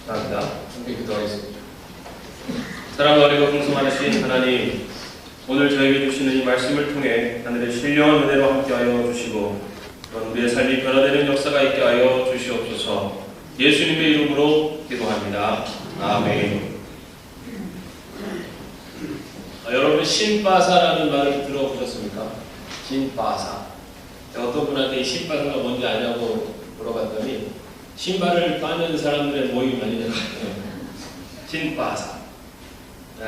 감사합니다. 함께 기도하겠습니다. 사랑과 어리고 풍성하신 하나님, 오늘 저에게 주시는 이 말씀을 통해 하늘의 신령한 은혜로 함께하여 주시고 그런 우리의 삶이 변화되는 역사가 있게 하여 주시옵소서. 예수님의 이름으로 기도합니다. 아멘. 여러분, 신바사라는 말을 들어보셨습니까? 신바사. 어떤 분한테 이 신바사가 뭔지 아냐고 물어봤더니 신발을 빠는 사람들의 모임 아니냐고 하네요. 신바사.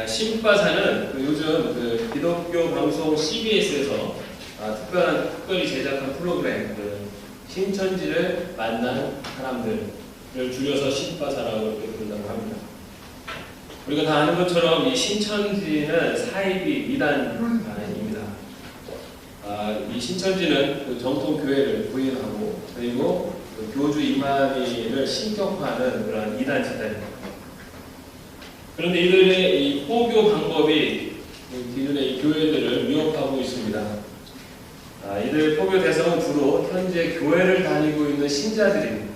신바사는 요즘 기독교 방송 CBS에서 특별히 제작한 프로그램 신천지를 만나는 사람들을 줄여서 신바사라고 이렇게 부른다고 합니다. 우리가 다 아는 것처럼 이 신천지는 사이비 이단입니다. 이 신천지는 정통 교회를 부인하고 그리고 교주 이만희를 신격화하는 그런 이단 집단입니다. 그런데 이들의 이 포교 방법이 기존의 이 교회들을 위협하고 있습니다. 이들의 포교 대상은 주로 현재 교회를 다니고 있는 신자들입니다.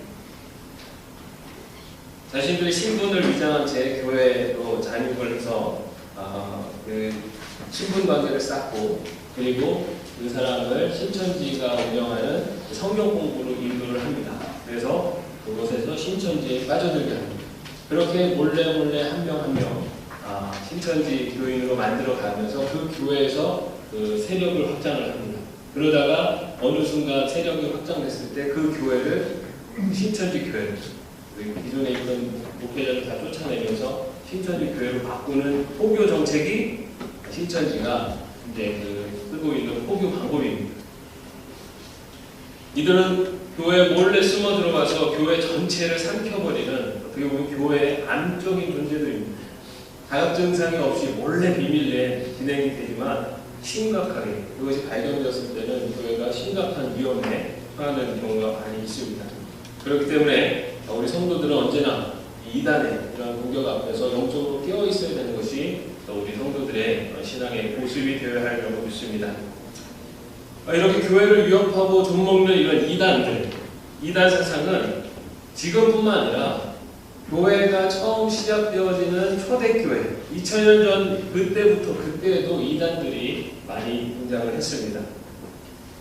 자신들의 신분을 위장한 채 교회로 잔입을 해서 신분 관계를 쌓고 그리고 그 사람을 신천지가 운영하는 성경 공부로 인도를 합니다. 그래서 그곳에서 신천지에 빠져들게 합니다. 그렇게 몰래 한 명 한 명 신천지 교인으로 만들어가면서 그 교회에서 그 세력을 확장을 합니다. 그러다가 어느 순간 세력이 확장됐을 때 그 교회를 신천지 교회로 기존에 있던 목회자를 다 쫓아내면서 신천지 교회로 바꾸는 포교 정책이 신천지가 이제 쓰고 있는 포교 방법입니다. 이들은 교회 몰래 숨어 들어가서 교회 전체를 삼켜버리는 어떻게 보면 교회의 암적인 존재들입니다. 자각 증상이 없이 몰래 비밀리에 진행이 되지만 심각하게 그것이 발견되었을 때는 교회가 심각한 위험에 처하는 경우가 많이 있습니다. 그렇기 때문에 우리 성도들은 언제나 이단의 이런 공격 앞에서 영적으로 깨어 있어야 되는 것이 우리 성도들의 신앙의 모습이 되어야 하리라고 믿습니다. 이렇게 교회를 위협하고 좀먹는 이런 이단 사상은 지금뿐만 아니라 교회가 처음 시작되어지는 초대교회 2000년 전 그때도 이단들이 많이 등장을 했습니다.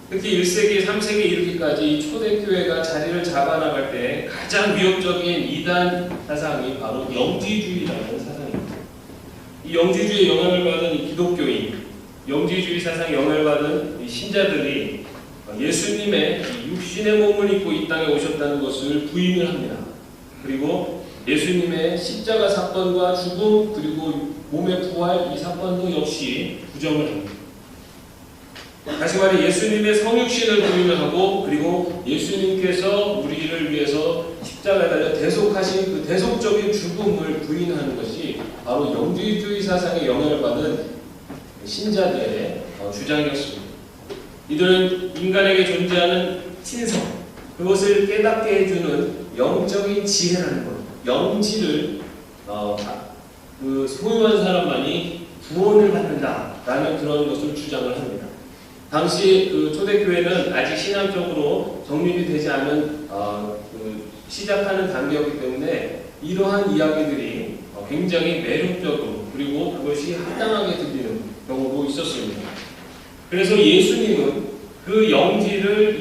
특히 1세기, 3세기 이르기까지 초대교회가 자리를 잡아나갈 때 가장 위협적인 이단 사상이 바로 영지주의라는 사상입니다. 이 영지주의의 영향을 받은 이 기독교인, 영지주의 사상에 영향을 받은 이 신자들이 예수님의 육신의 몸을 입고 이 땅에 오셨다는 것을 부인을 합니다. 그리고 예수님의 십자가 사건과 죽음 그리고 몸의 부활 이 사건도 역시 부정을 합니다. 다시 말해 예수님의 성육신을 부인을 하고 그리고 예수님께서 우리를 위해서 십자가에 달려 대속하신 그 대속적인 죽음을 부인하는 것이 바로 영지주의 사상에 영향을 받은 신자들의 주장이었습니다. 이들은 인간에게 존재하는 신성, 그것을 깨닫게 해주는 영적인 지혜라는 것, 영지를 소유한 사람만이 구원을 받는다라는 그런 것을 주장을 합니다. 당시 초대교회는 아직 신앙적으로 정립이 되지 않은 시작하는 단계였기 때문에 이러한 이야기들이 굉장히 매력적이고 그리고 그것이 합당하게 들리는 경우도 있었습니다. 그래서 예수님은 그 영지를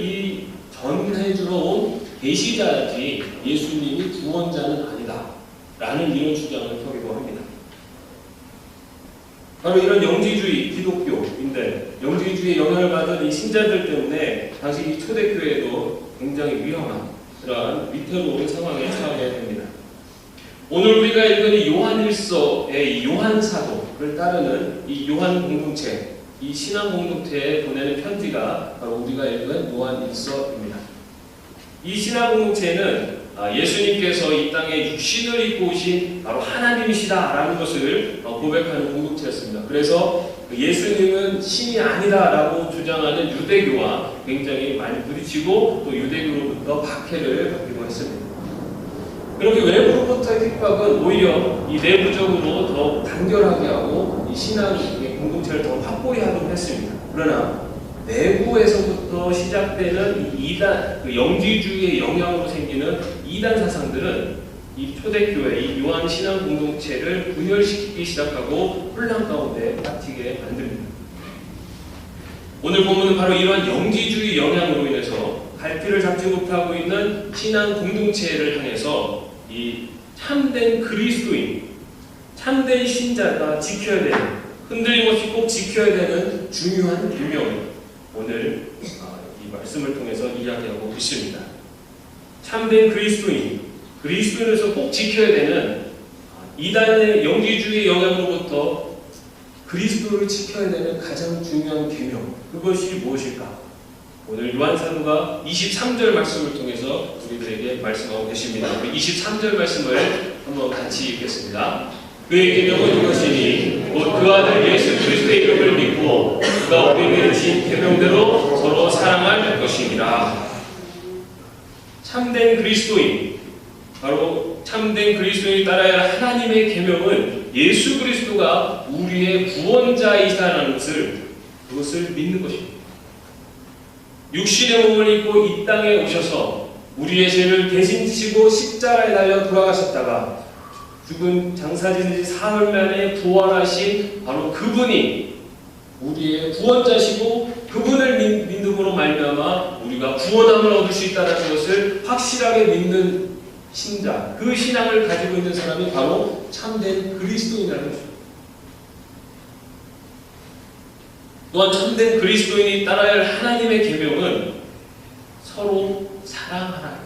전해주러 온 계시자지 예수님이 구원자는 아니다 라는 이런 주장을 펴기도 합니다. 바로 이런 영지주의 기독교인데 영지주의에 영향을 받은 이 신자들 때문에 당시 이 초대교회도 굉장히 위험한 그러한 위태로운 상황에 처하게 됩니다. 오늘 우리가 읽은 이 요한일서의 요한 사도를 따르는 이 요한 공동체, 이 신앙 공동체에 보내는 편지가 바로 우리가 읽은 요한일서입니다. 이 신앙 공동체는 예수님께서 이 땅에 육신을 입고 오신 바로 하나님이시다라는 것을 고백하는 공동체였습니다. 그래서 예수님은 신이 아니다라고 주장하는 유대교와 굉장히 많이 부딪히고 또 유대교로부터 박해를 받기도 했습니다. 그렇게 외부로부터의 핍박은 오히려 이 내부적으로 더 단결하게 하고 이 신앙의 공동체를 더 확고히 하도록 했습니다. 그러나 내부에서부터 시작되는 이 이단, 영지주의의 영향으로 생기는 이단 사상들은 이 초대교회, 이 요한 신앙 공동체를 분열시키기 시작하고 혼란 가운데 빠지게 만듭니다. 오늘 본문은 바로 이러한 영지주의 영향으로 인해서 갈피를 잡지 못하고 있는 신앙 공동체를 향해서 이 참된 그리스도인, 참된 신자가 지켜야 되는, 흔들림 없이 꼭 지켜야 되는 중요한 계명을 오늘 이 말씀을 통해서 이야기하고 있습니다. 참된 그리스도인, 그리스도인에서 꼭 지켜야 되는 이단의 영지주의 영향으로부터 그리스도를 지켜야 되는 가장 중요한 계명, 그것이 무엇일까? 오늘 요한사도가 23절 말씀을 통해서 우리들에게 말씀하고 계십니다. 우리 23절 말씀을 한번 같이 읽겠습니다. 그의 계명은 이것이니 곧 그 아들 예수 그리스도의 이름을 믿고 그가 우리에게 주신 계명대로 서로 사랑할 것입니다. 참된 그리스도인, 바로 참된 그리스도인이 따라야 할 하나님의 계명은 예수 그리스도가 우리의 구원자이시다라는 그것을 믿는 것입니다. 육신의 몸을 입고 이 땅에 오셔서 우리의 죄를 대신 지시고 십자가에 달려 돌아가셨다가 죽은 장사진 지 사흘 만에 부활하신 바로 그분이 우리의 구원자시고 그분을 믿음으로 말미암아 우리가 구원함을 얻을 수 있다는 것을 확실하게 믿는 신자, 그 신앙을 가지고 있는 사람이 바로 참된 그리스도인이라는 것입니다. 또한 참된 그리스도인이 따라야 할 하나님의 계명은 서로 사랑하라.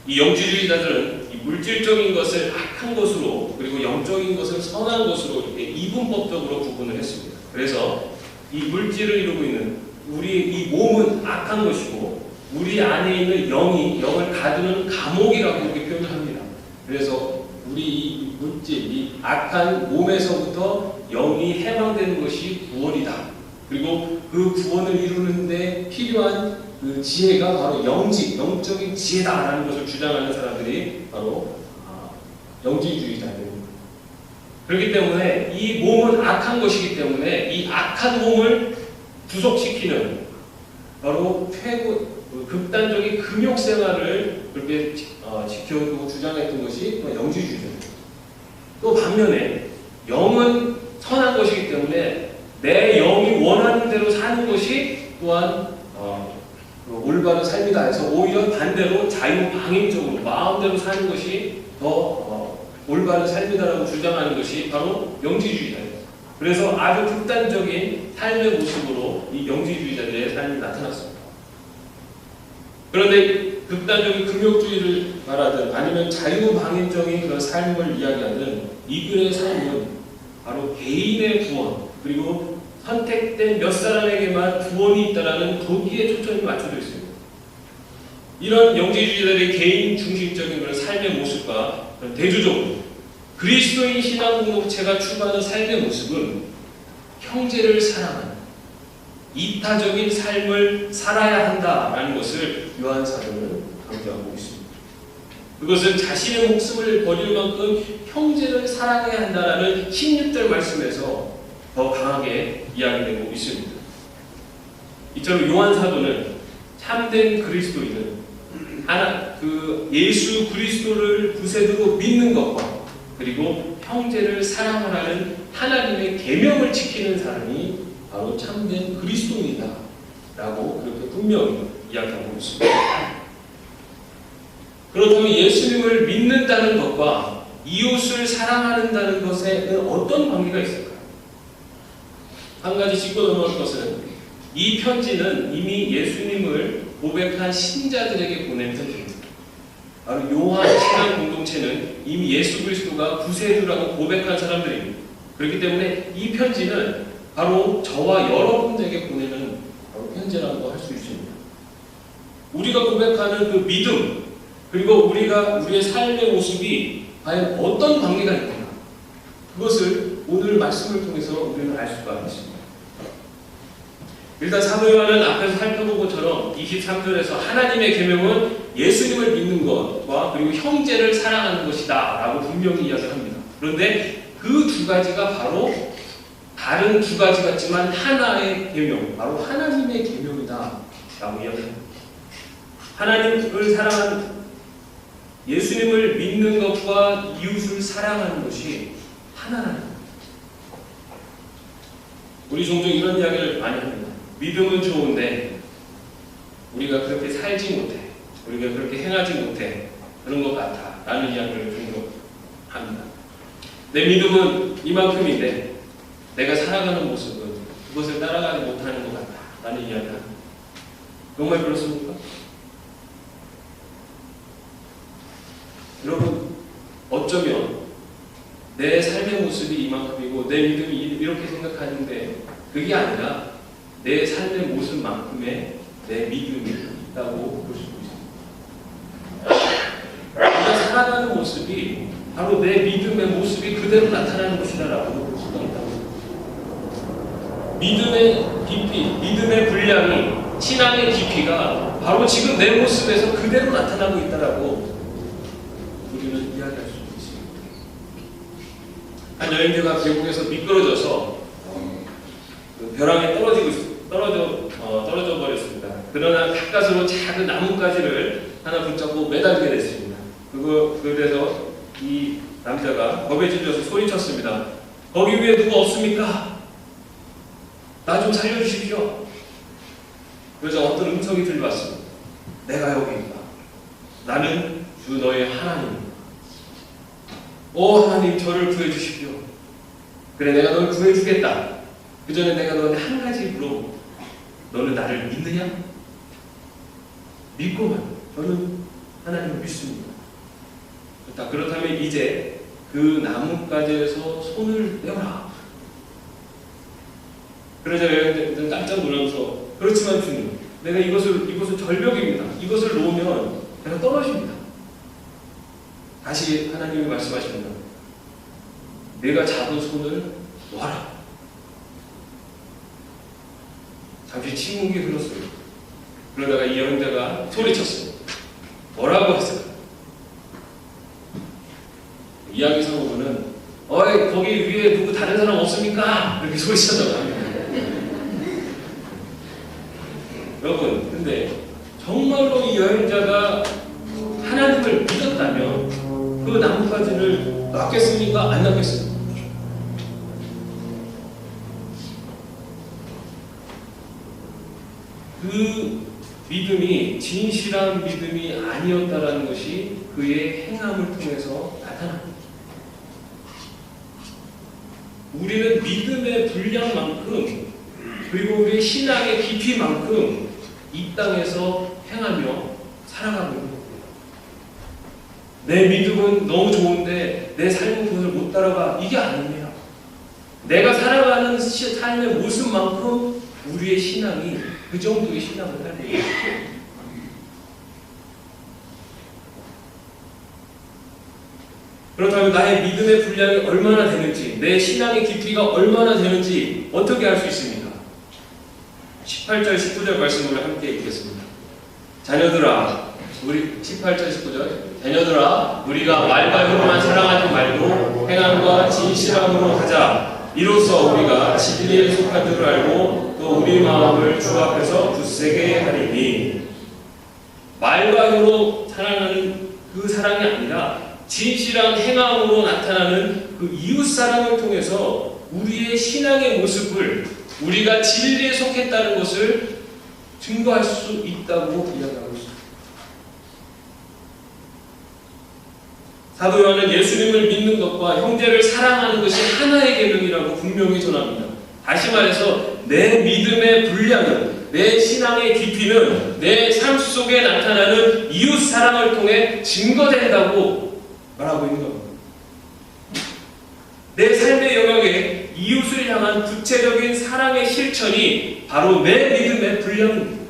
이 영지주의자들은 이 물질적인 것을 악한 것으로 그리고 영적인 것을 선한 것으로 이렇게 이분법적으로 구분을 했습니다. 그래서 이 물질을 이루고 있는 우리 이 몸은 악한 것이고 우리 안에 있는 영을 가두는 감옥이라고 이렇게 표현을 합니다. 그래서 우리 이 물질, 이 악한 몸에서부터 영이 해방되는 것이 구원이다. 그리고 그 구원을 이루는데 필요한 그 지혜가 바로 영적인 지혜다라는 것을 주장하는 사람들이 바로 영지주의자들입니다. 그렇기 때문에 이 몸은 악한 것이기 때문에 이 악한 몸을 구속시키는 바로 극단적인 금욕 생활을 그렇게 지켜두고 주장했던 것이 영지주의자입니다. 또 반면에 영은 선한 것이기 때문에 내 영이 원하는 대로 사는 것이 또한 올바른 삶이다 해서 오히려 반대로 자유방임적으로 마음대로 사는 것이 더 올바른 삶이다라고 주장하는 것이 바로 영지주의자입니다. 그래서 아주 극단적인 삶의 모습으로 이 영지주의자들의 삶이 나타났습니다. 그런데 극단적인 금욕주의를 말하든 아니면 자유방임적인 그런 삶을 이야기하는 이들의 삶은 바로 개인의 구원 그리고 선택된 몇 사람에게만 구원이 있다라는 거기에 초점이 맞춰져 있습니다. 이런 영지주의자들의 개인 중심적인 그런 삶의 모습과 대조적으로 그리스도인 신앙 공동체가 추구하는 삶의 모습은 형제를 사랑하는 이타적인 삶을 살아야 한다라는 것을 요한 사도는 강조하고 있습니다. 그것은 자신의 목숨을 버릴 만큼 형제를 사랑해야 한다라는 16절 말씀에서 더 강하게 이야기되고 있습니다. 이처럼 요한 사도는 참된 그리스도인은 예수 그리스도를 구세주로 믿는 것과 그리고 형제를 사랑하라는 하나님의 계명을 지키는 사람이 바로 참된 그리스도인이다 라고 그렇게 분명히 이야기하고 있습니다. 그렇다면 예수님을 믿는다는 것과 이웃을 사랑한다는 것에는 어떤 관계가 있을까요? 한 가지 짚고 넘어갈 것은 이 편지는 이미 예수님을 고백한 신자들에게 보낸 편지입니다. 바로 요한 신앙 공동체는 이미 예수 그리스도가 구세주라고 고백한 사람들입니다. 그렇기 때문에 이 편지는 바로 저와 여러분들에게 보내는 바로 편지라고 할 수 있습니다. 우리가 고백하는 그 믿음 그리고 우리의 삶의 모습이 과연 어떤 관계가 있는가 그것을 오늘 말씀을 통해서 우리는 알 수가 있습니다. 일단 사도 요한은 앞에서 살펴본 것처럼 23절에서 하나님의 계명은 예수님을 믿는 것과 그리고 형제를 사랑하는 것이다 라고 분명히 이야기합니다. 그런데 그 두 가지가 바로 다른 두 가지 같지만 하나의 계명, 바로 하나님의 계명이다 라고 이야기합니다. 하나님을 사랑하는 예수님을 믿는 것과 이웃을 사랑하는 것이 하나라는 것. 우리 종종 이런 이야기를 많이 합니다. 믿음은 좋은데 우리가 그렇게 살지 못해, 우리가 그렇게 행하지 못해, 그런 것 같아 라는 이야기를 종종 합니다. 내 믿음은 이만큼인데 내가 살아가는 모습은 그것을 따라가지 못하는 것 같다 라는 이야기를 합니다. 정말 그렇습니까? 여러분, 어쩌면 내 삶의 모습이 이만큼이고 내 믿음이 이렇게 생각하는데 그게 아니라 내 삶의 모습만큼의 내 믿음이 있다고 볼 수 있습니다. 내가 살아가는 모습이 바로 내 믿음의 모습이 그대로 나타나는 것이다라고 볼 수가 있다고. 믿음의 깊이, 믿음의 분량이, 신앙의 깊이가 바로 지금 내 모습에서 그대로 나타나고 있다라고 우리는 이야기할 수 있습니다. 한 여행자가 계곡에서 미끄러져서 그 벼랑에 떨어져 버렸습니다. 그러나 가까스로 작은 나뭇가지를 하나 붙잡고 매달리게 됐습니다. 그래서 이 남자가 겁에 질려서 소리쳤습니다. 거기 위에 누구 없습니까? 나 좀 살려주십시오. 그래서 어떤 음성이 들려왔습니다. 내가 여기 있다. 나는 주 너의 하나님입니다. 오 하나님, 저를 구해주십시오. 그래, 내가 널 구해주겠다. 그 전에 내가 너한테 한 가지 물어보고, 너는 나를 믿느냐? 믿고만. 저는 하나님을 믿습니다. 그렇다면 이제 그 나뭇가지에서 손을 떼어라. 그러자 여행자는 깜짝 놀라면서, 그렇지만 주님, 내가 이것은 절벽입니다. 이것을 놓으면 내가 떨어집니다. 다시 하나님이 말씀하십니다. 내가 잡은 손을 놓아라. 잠시 침묵이 흘렀어요. 그러다가 이 여행자가 소리쳤어요. 뭐라고 했어요? 이야기상으로는 어이, 거기 위에 누구 다른 사람 없습니까? 이렇게 소리쳤다고 합니다. 여러분, 근데 정말로 이 여행자가 하나님을 믿었다면 그 나뭇가지를 놨겠습니까? 안 놨겠습니까? 그 믿음이 진실한 믿음이 아니었다라는 것이 그의 행함을 통해서 나타납니다. 우리는 믿음의 분량만큼, 그리고 우리의 신앙의 깊이만큼 이 땅에서 행하며 살아가고 있는 겁니다. 내 믿음은 너무 좋은데 내 삶은 그것을 못 따라가. 이게 아닙니다. 내가 살아가는 삶의 모습만큼 우리의 신앙이 그 정도의 신앙을 살고 있습니다. 그렇다면 나의 믿음의 분량이 얼마나 되는지, 내 신앙의 깊이가 얼마나 되는지 어떻게 알 수 있습니까? 18절, 19절 말씀을 함께 읽겠습니다. 자녀들아, 우리 18절, 19절. 자녀들아, 우리가 말과 혀로만 사랑하지 말고 행함과 진실함으로 하자. 이로써 우리가 진리에 속한 줄 알고 또 우리 마음을 주 앞에서 굳세게 하리니. 말과 혀로 사랑하는 그 사랑이 아니라 진실한 행함으로 나타나는 그 이웃 사랑을 통해서 우리의 신앙의 모습을, 우리가 진리에 속했다는 것을 증거할 수 있다고 이야기하고 있습니다. 사도 요한은 예수님을 믿는 것과 형제를 사랑하는 것이 하나의 계명이라고 분명히 전합니다. 다시 말해서 내 믿음의 분량은, 내 신앙의 깊이는 내 삶 속에 나타나는 이웃 사랑을 통해 증거된다고 말하고 있는 겁니다. 내 삶의 영역에 이웃을 향한 구체적인 사랑의 실천이 바로 내 믿음의 분량입니다.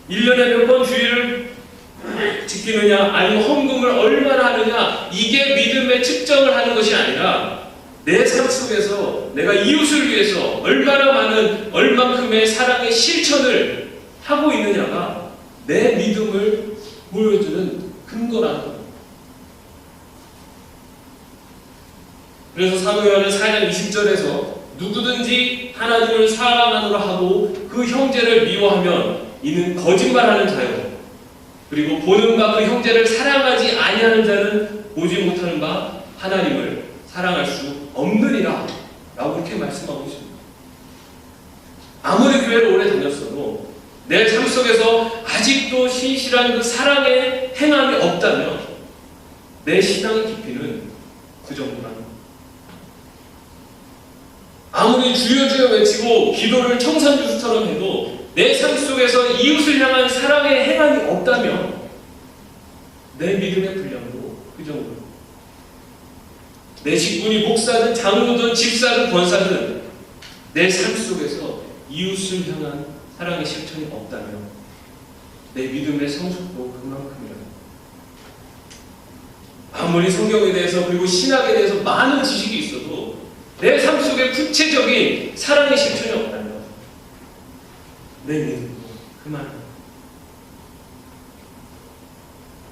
1년에 몇 번 주일을 지키느냐, 아니면 헌금을 얼마나 하느냐, 이게 믿음의 측정을 하는 것이 아니라 내 삶 속에서 내가 이웃을 위해서 얼만큼의 사랑의 실천을 하고 있느냐가 내 믿음을 보여주는 근거라는 겁니다. 그래서 사도 요한은 4장 20절에서 누구든지 하나님을 사랑하노라 하고 그 형제를 미워하면 이는 거짓말하는 자요. 그리고 보는 바 그 형제를 사랑하지 아니하는 자는 보지 못하는 바 하나님을 사랑할 수 없느니라 라고 그렇게 말씀하고 있습니다. 아무리 교회를 오래 다녔어도 내 삶 속에서 아직도 신실한 그 사랑의 행함이 없다면 내 신앙의 깊이는 그 정도라는 겁니다. 아무리 주여 주여 외치고 기도를 청산유수처럼 해도 내 삶 속에서 이웃을 향한 사랑의 행함이 없다면 내 믿음의 분량도 그 정도입니다. 내 직분이 목사든 장로든 집사든 권사든 내 삶 속에서 이웃을 향한 사랑의 실천이 없다면 내 믿음의 성숙도 그만큼이라. 아무리 성경에 대해서 그리고 신학에 대해서 많은 지식이 있어도 내 삶 속에 구체적인 사랑의 실천이 없다면 내 믿음도 그만합니다.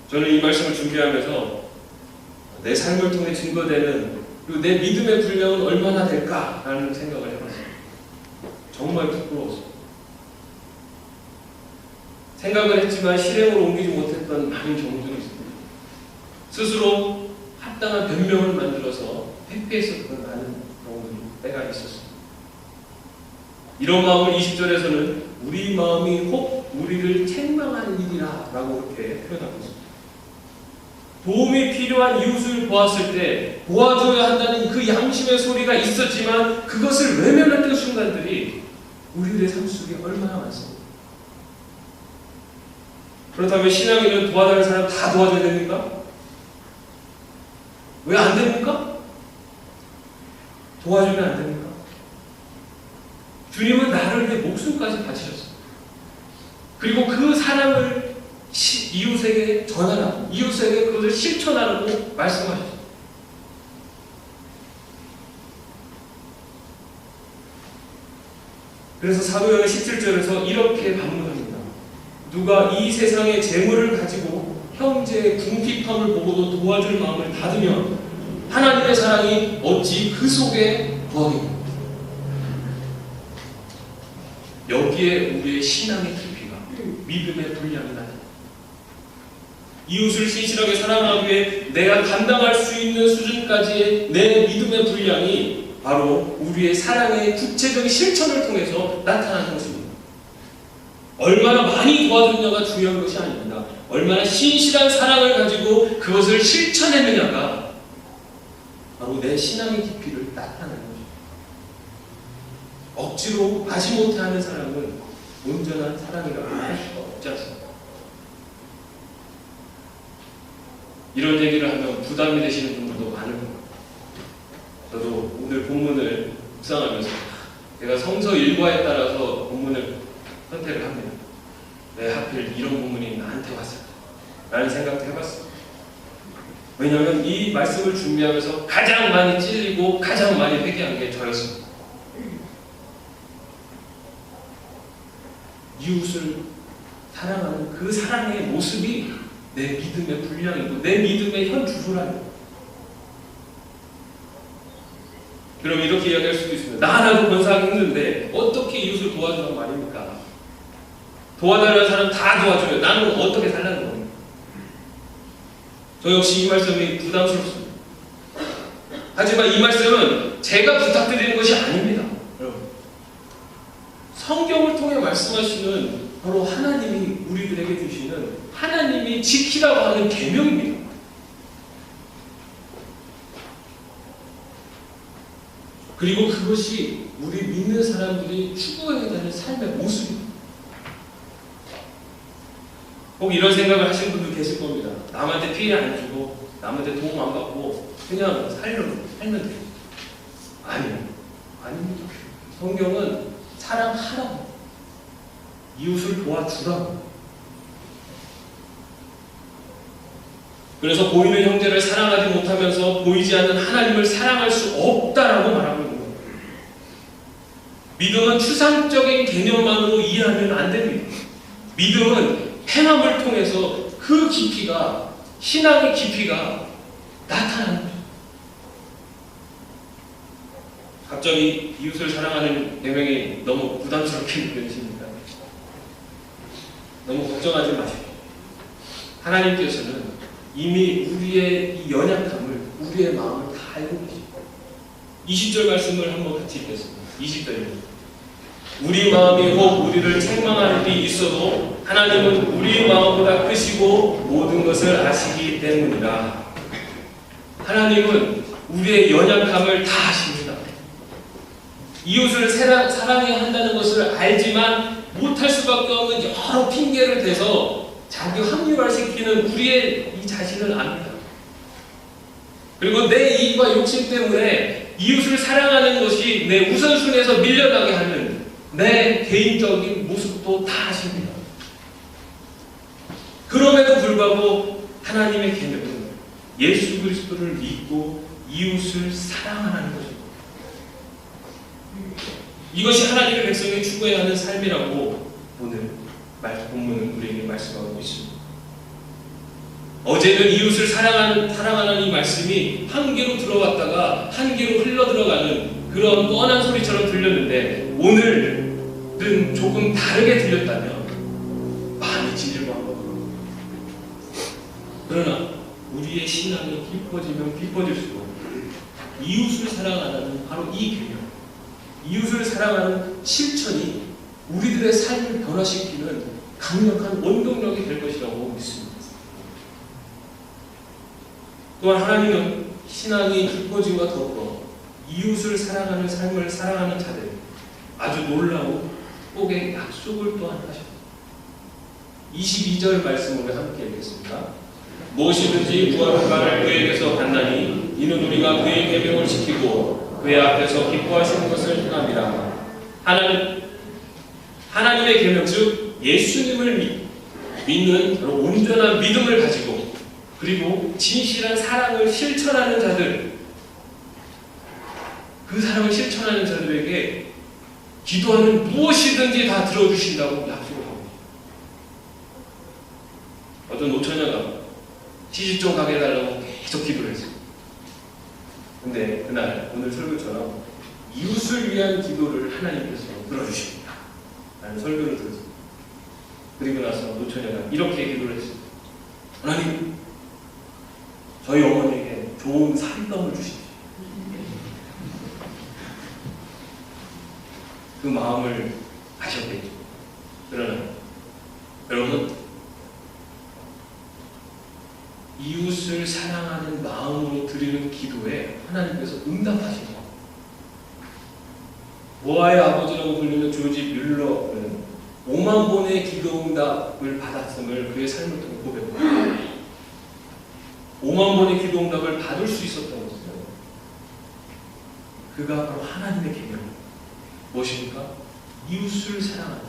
저는 이 말씀을 준비하면서 내 삶을 통해 증거되는 그리고 내 믿음의 분량은 얼마나 될까라는 생각을 해봤어요. 정말 부끄러웠어요. 생각을 했지만 실행으로 옮기지 못했던 많은 경우들이 있습니다. 스스로 합당한 변명을 만들어서 회피했었던 많은 경우들이 때가 있었습니다. 이런 마음을 20절에서는 우리 마음이 혹 우리를 책망하는 일이라 라고 이렇게 표현하고 있습니다. 도움이 필요한 이웃을 보았을 때 도와줘야 한다는 그 양심의 소리가 있었지만 그것을 외면했던 순간들이 우리들의 삶 속에 얼마나 많습니다. 그렇다면 신앙인은 도와달라는 사람 다 도와줘야 됩니까? 왜 안 됩니까? 도와주면 안 됩니까? 주님은 나를 위해 목숨까지 바치셨습니다. 그리고 그 사랑을 이웃에게 전하라고, 이웃에게 그것을 실천하라고 말씀하셨습니다. 그래서 사도 요한은 17절에서 이렇게 반문합니다. 누가 이 세상의 재물을 가지고 형제의 궁핍함을 보고도 도와줄 마음을 닫으면 하나님의 사랑이 어찌 그 속에 거하겠습니까? 여기에 우리의 신앙의 깊이가, 믿음의 분량이 나타납니다. 이웃을 신실하게 사랑하기 위해 내가 감당할 수 있는 수준까지의 내 믿음의 분량이 바로 우리의 사랑의 구체적인 실천을 통해서 나타나는 것입니다. 얼마나 많이 도와주느냐가 중요한 것이 아닙니다. 얼마나 신실한 사랑을 가지고 그것을 실천했느냐가 바로 내 신앙의 깊이를 나타내는 것입니다. 억지로 마지못해 하는 사랑은 온전한 사랑이라고 할 수가 없지 않습니까? 이런 얘기를 하면 부담이 되시는 분들도 많을 겁니다. 저도 오늘 본문을 묵상하면서 제가 성서 일과에 따라서 본문을 선택을 합니다. 왜 하필 이런 본문이 나한테 왔을까? 라는 생각도 해봤습니다. 왜냐하면 이 말씀을 준비하면서 가장 많이 찔리고 가장 많이 회개한 게 저였습니다. 이웃을 사랑하는 그 사랑의 모습이 내 믿음의 분량이고 내 믿음의 현 주소라는 거예요. 그럼 이렇게 이야기할 수도 있습니다. 나 하나도 권사하기 힘든데 어떻게 이웃을 도와주란 말입니까? 도와달라는 사람 다 도와줘요. 나는 어떻게 살라는 겁니까? 저 역시 이 말씀이 부담스럽습니다. 하지만 이 말씀은 제가 부탁드리는 것이 아닙니다. 여러분, 성경을 통해 말씀하시는 바로 하나님이 우리들에게 주시는 하나님이 지키라고 하는 계명입니다. 그리고 그것이 우리 믿는 사람들이 추구해야 되는 삶의 모습입니다. 꼭 이런 생각을 하시는 분도 계실 겁니다. 남한테 피해 안 주고 남한테 도움 안 받고 그냥 살면 돼요. 아니요. 아닙니다. 성경은 사랑하라고, 이웃을 도와주라고. 그래서 보이는 형제를 사랑하지 못하면서 보이지 않는 하나님을 사랑할 수 없다라고 말하고 있는 거예요. 믿음은 추상적인 개념만으로 이해하면 안 됩니다. 믿음은 행함을 통해서 그 깊이가, 신앙의 깊이가 나타나는 거예요. 갑자기 이웃을 사랑하는 계명이 너무 부담스럽게 느껴지십니까? 너무 걱정하지 마십시오. 하나님께서는 이미 우리의 이 연약함을, 우리의 마음을 다 알고 계십니다. 20절 말씀을 한번 같이 읽겠습니다. 20절입니다. 우리 마음이 혹 우리를 책망하는 일이 있어도 하나님은 우리 마음보다 크시고 모든 것을 아시기 때문이라. 하나님은 우리의 연약함을 다 아십니다. 이웃을 사랑해야 한다는 것을 알지만 못할 수밖에 없는 여러 핑계를 대서 자기 합리화시키는 우리의 이 자신을 압니다. 그리고 내 이익과 욕심 때문에 이웃을 사랑하는 것이 내 우선순위에서 밀려나게 하는 내 개인적인 모습도 다 아십니다. 그럼에도 불구하고 하나님의 계명은 예수 그리스도를 믿고 이웃을 사랑하는 것입니다. 이것이 하나님의 백성이 추구해야 하는 삶이라고 오늘 본문은 우리에게 말씀하고 있습니다. 어제는 이웃을 사랑하는 이 말씀이 한 귀로 들어왔다가 한 귀로 흘러들어가는 그런 뻔한 소리처럼 들렸는데, 오늘은 조금 다르게 들렸다면 많이 찔리고 한 거거든요. 그러나 우리의 신앙이 깊어지면 깊어질수록 이웃을 사랑하는 바로 이 개념, 이웃을 사랑하는 실천이 우리들의 삶을 변화시키는 강력한 원동력이 될 것이라고 믿습니다. 또한 하나님은 신앙이 깊어짐과 더불어 이웃을 사랑하는 삶을 살아가는 자들, 아주 놀라운 복의 약속을 또한 하셨습니다. 22절 말씀으로 함께 읽겠습니다. 무엇이든지 구하는 바를 그에게서 받나니 이는 우리가 그의 계명을 지키고 그의 앞에서 기뻐하시는 것을 행함이라. 하나님의 계명, 즉 예수님을 믿는 온전한 믿음을 가지고 그리고 진실한 사랑을 실천하는 자들, 그 사랑을 실천하는 자들에게 기도하는 무엇이든지 다 들어주신다고 약속을 하고 있습니다. 어떤 노처녀가 시집 좀 가게 해달라고 계속 기도를 했어요. 근데 그날 오늘 설교처럼 이웃을 위한 기도를 하나님께서 들어주십니다 라는 설교를 들었습니다. 그리고 나서 노처녀가 이렇게 기도를 했습니다. 하나님, 저희 어머니에게 좋은 살림감을 주십시오. 그 마음을 아셨겠죠. 그러나 여러분, 이웃을 사랑하는 마음으로 드리는 기도에 하나님께서 응답하십니다. 모아의 아버지라고 불리는 조지 뮬러는 5만 번의 기도 응답을 받았음을 그의 삶을 통해 고백합니다. 5만 번의 기도 응답을 받을 수 있었던 것은 그가 바로 하나님의 계명, 무엇입니까? 이웃을 사랑하는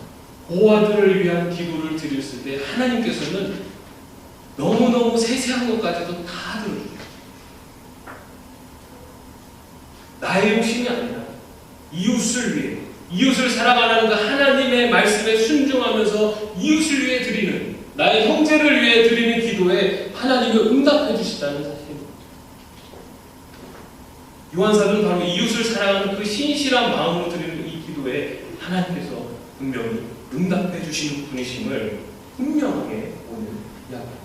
고아들을 위한 기도를 드렸을 때 하나님께서는 너무너무 세세한 것까지도 다 들어줍니다. 나의 욕심이 아니라 이웃을 위해, 이웃을 사랑하는 그 하나님의 말씀에 순종하면서 이웃을 위해 드리는, 나의 형제를 위해 드리는 기도에 하나님이 응답해 주시다는 사실입니다. 요한사도는 바로 이웃을 사랑하는 그 신실한 마음으로 드리는 이 기도에 하나님께서 분명히 응답해 주시는 분이심을 분명하게 오늘 이야기합니다.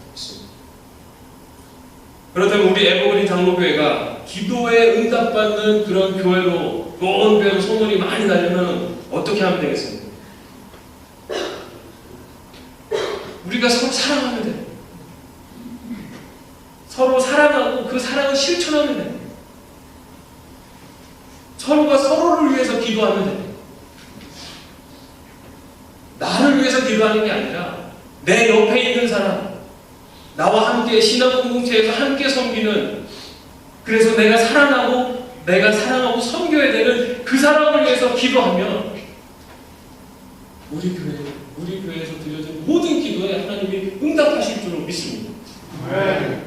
그렇다면 우리 에버그린 장로교회가 기도에 응답받는 그런 교회로, 좋은 교회로 소문이 많이 나려면 어떻게 하면 되겠습니까? 우리가 서로 사랑하면 돼요. 서로 사랑하고 그 사랑을 실천하면 돼요. 서로가 서로를 위해서 기도하면 돼요. 나를 위해서 기도하는 게 아니라 내 옆에 있는 사람, 나와 함께 신앙 공동체에서 함께 섬기는, 그래서 내가 사랑하고 섬겨야 되는 그 사람을 위해서 기도하면 우리 교회에서 드려진 모든 기도에 하나님이 응답하실 줄로 믿습니다. 네.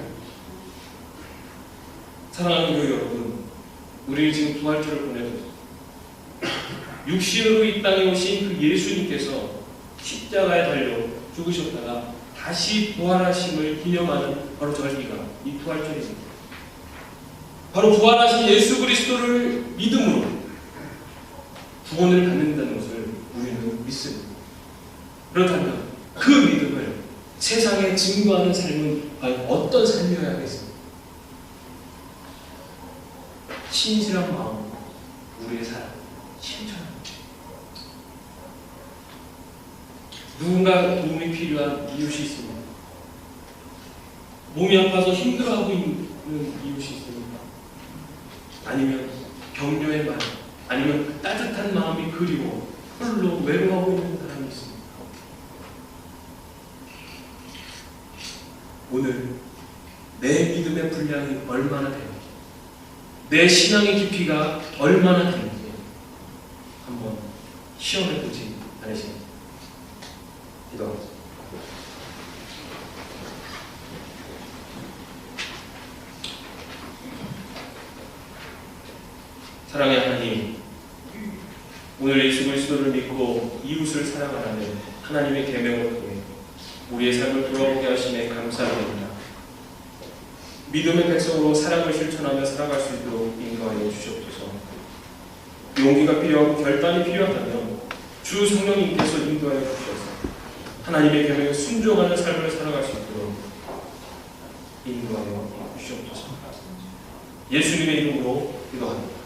사랑하는 교회 여러분, 우리 지금 부활주를 보내고 육신으로 이 땅에 오신 그 예수님께서 십자가에 달려 죽으셨다가 다시 부활하심을 기념하는 바로 절기가 이 부활절입니다. 바로 부활하신 예수 그리스도를 믿음으로 구원을 받는다는 것을 우리는 믿습니다. 그렇다면 그 믿음을 세상에 증거하는 삶은 과연 어떤 삶이어야 하겠습니까? 신실한 마음으로 우리의 삶 실천합니다. 누군가 도움이 필요한 이웃이 있습니다. 몸이 아파서 힘들어하고 있는 이웃이 있습니까? 아니면 격려의 말, 아니면 따뜻한 마음이 그리워 홀로 외로워하고 있는 사람이 있습니까? 오늘 내 믿음의 분량이 얼마나 되는지, 내 신앙의 깊이가 얼마나 되는지 한번 시험해보지 않으십니까? 기도하겠습니다. 사랑의 하나님, 오늘 예수 그리스도를 믿고 이웃을 사랑하라는 하나님의 계명을 통해 우리의 삶을 돌아보게 하심에 감사합니다. 믿음의 백성으로 사랑을 실천하며 살아갈 수 있도록 인도하여 주시옵소서. 용기가 필요하고 결단이 필요하다면 주 성령님께서 인도하여 주셔서 하나님의 계명에 순종하는 삶을 살아갈 수 있도록 인도하여 주시옵소서. 예수님의 이름으로 기도합니다.